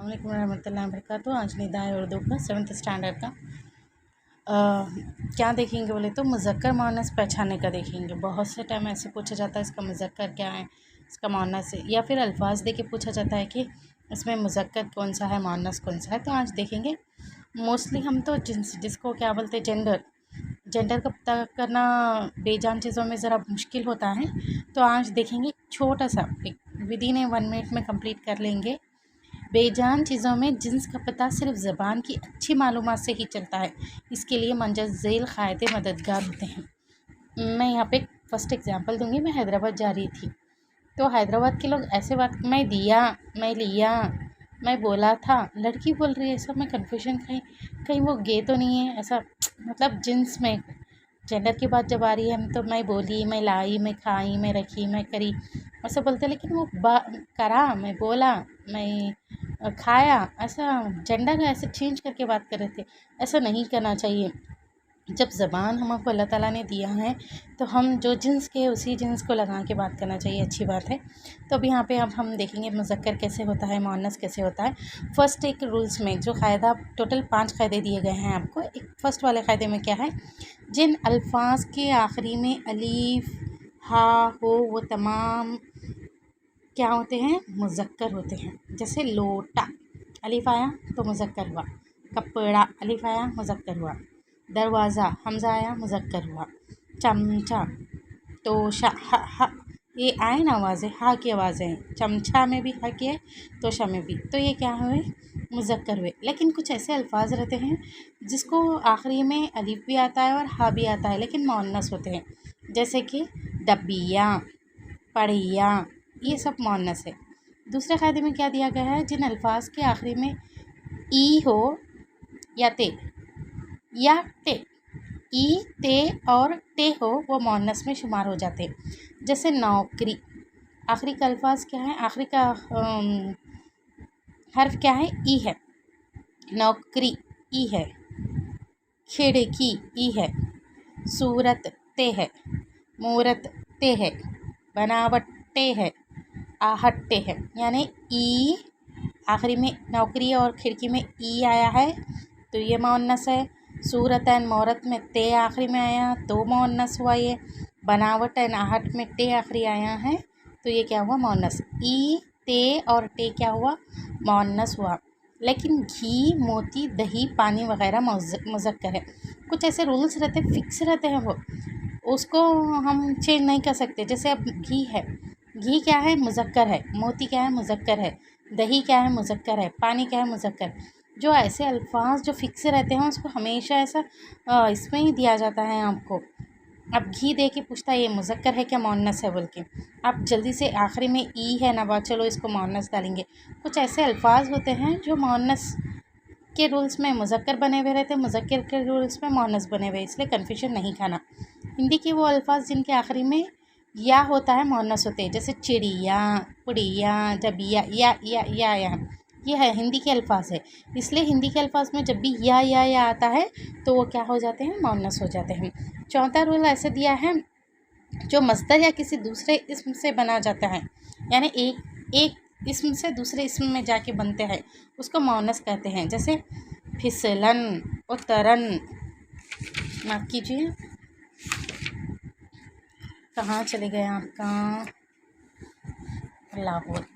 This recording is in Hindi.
अस्सलामुअलैकुम रहमतुल्लाहि व बरकातुहू। आज निदाए उर्दू का 7th स्टैंडर्ड का क्या देखेंगे बोले तो मुज़क्कर मुअन्नस पहचानने का देखेंगे। बहुत से टाइम ऐसे पूछा जाता है इसका मुज़क्कर क्या है, इसका मुअन्नस है, या फिर अल्फाज दे के पूछा जाता है कि इसमें मुज़क्कर कौन सा है, मुअन्नस कौन सा है। तो आज देखेंगे मोस्टली हम तो जिसको क्या बोलते हैं जेंडर का पता करना बेजान चीज़ों में ज़रा मुश्किल होता है। तो आज देखेंगे छोटा सा एक विदिन 1 मिनट में कंप्लीट कर लेंगे। बेजान चीज़ों में जिन्स का पता सिर्फ ज़बान की अच्छी मालूमात से ही चलता है। इसके लिए मंजर झेल क़ायदे मददगार होते हैं। मैं यहाँ पे फर्स्ट एग्जांपल दूंगी। मैं हैदराबाद जा रही थी तो हैदराबाद के लोग ऐसे बात, मैं दिया, मैं लिया, मैं बोला था, लड़की बोल रही है, सब में कन्फ्यूजन कहीं वो गे तो नहीं है ऐसा। मतलब जिन्स में जेंडर की बात जब आ रही है तो मैं बोली, मैं लाई, मैं खाई, मैं रखी, मैं करी ऐसा बोलते हैं। लेकिन वो करा, मैं बोला, मैं खाया, ऐसा जेंडर ऐसे चेंज करके बात कर रहे थे। ऐसा नहीं करना चाहिए। जब ज़बान हमको अल्लाह ताला ने दिया है तो हम जो जिन्स के उसी जिन्स को लगा के बात करना चाहिए, अच्छी बात है। तो अब यहाँ पे अब हम देखेंगे मुज़क्कर कैसे होता है, मुअन्नस कैसे होता है। फ़र्स्ट एक रूल्स में जो क़ायदा टोटल 5 क़ायदे दिए गए हैं आपको। एक फ़र्स्ट वाले क़ायदे में क्या है, जिन अल्फाज के आखिरी में अलीफ हा हो वो तमाम क्या होते हैं, मुज़क्कर होते हैं। जैसे लोटा अलीफ आया तो मुज़क्कर हुआ, कपड़ा अलीफ आया मुज़क्कर हुआ, दरवाज़ा हमज़ा आया मुज़क्कर हुआ, चमचा तोशा हा ये आए ना आवाज़ें, हा की आवाज़ें हैं। चमचा में भी हा की है, तोशा में भी, तो ये क्या हुए, मुज़क्कर हुए। लेकिन कुछ ऐसे अल्फाज रहते हैं जिसको आखिरी में अलीफ भी आता है और हा भी आता है लेकिन मुअन्नस होते हैं। जैसे कि डब्बिया, पढ़िया, ये सब मुअन्नस है। दूसरे क़ायदे में क्या दिया गया है, जिन अल्फाज के आखिरी में ई हो या ते ई ते और ते हो वो मुअन्नस में शुमार हो जाते हैं। जैसे नौकरी, आखिरी का अल्फाज क्या है, आखिरी का हर्फ क्या है, ई है। नौकरी ई है, खिड़की ई है, सूरत ते है, मूरत ते है, बनावट ते है, आहट ते है। यानी ई आखिरी में नौकरी और खिड़की में ई आया है तो ये मुअन्नस है। सूरत एंड मोरत में ते आखिरी में आया तो मुअन्नस हुआ। ये बनावट एंड आहट में ते आखिरी आया है तो ये क्या हुआ, मुअन्नस। ई ते और टे क्या हुआ, मुअन्नस हुआ। लेकिन घी, मोती, दही, पानी वगैरह मुज़क्कर है। कुछ ऐसे रूल्स रहते, फिक्स रहते हैं, वो उसको हम चेंज नहीं कर सकते। जैसे अब घी है, घी क्या है, मुज़क्कर है। मोती क्या है, मुज़क्कर है। दही क्या है, मुज़क्कर है। पानी क्या है, मुज़क्कर। जो ऐसे अल्फाज जो फिक्स रहते हैं उसको हमेशा ऐसा इसमें ही दिया जाता है आपको। अब घी दे के पूछता है ये मुज़क्कर है क्या, मुअन्नस है बोल के, आप जल्दी से आखिरी में ई है ना, बात चलो इसको मुअन्नस डालेंगे। कुछ ऐसे अल्फाज होते हैं जो मुअन्नस के रूल्स में मुज़क्कर बने हुए रहते हैं, मुज़क्कर के रूल्स में मुअन्नस बने हुए, इसलिए कन्फ्यूजन नहीं खाना। हिंदी के वो अल्फाज जिनके आखिरी में या होता है मुअन्नस होते हैं। जैसे चिड़िया, पुड़िया, जबिया, या ये है हिंदी के अल्फाज है। इसलिए हिंदी के अल्फाज में जब भी या आता है तो वो क्या हो जाते हैं, मुअन्नस हो जाते हैं। चौथा रूल ऐसे दिया है, जो मस्दर या किसी दूसरे इस्म से बना जाता है, यानी एक इस्म से दूसरे इस्म में जाके बनते हैं, उसको मुअन्नस कहते हैं। जैसे फिसलन, उतरन, माफ़ कीजिए कहाँ चले गए आपका, लाहौर।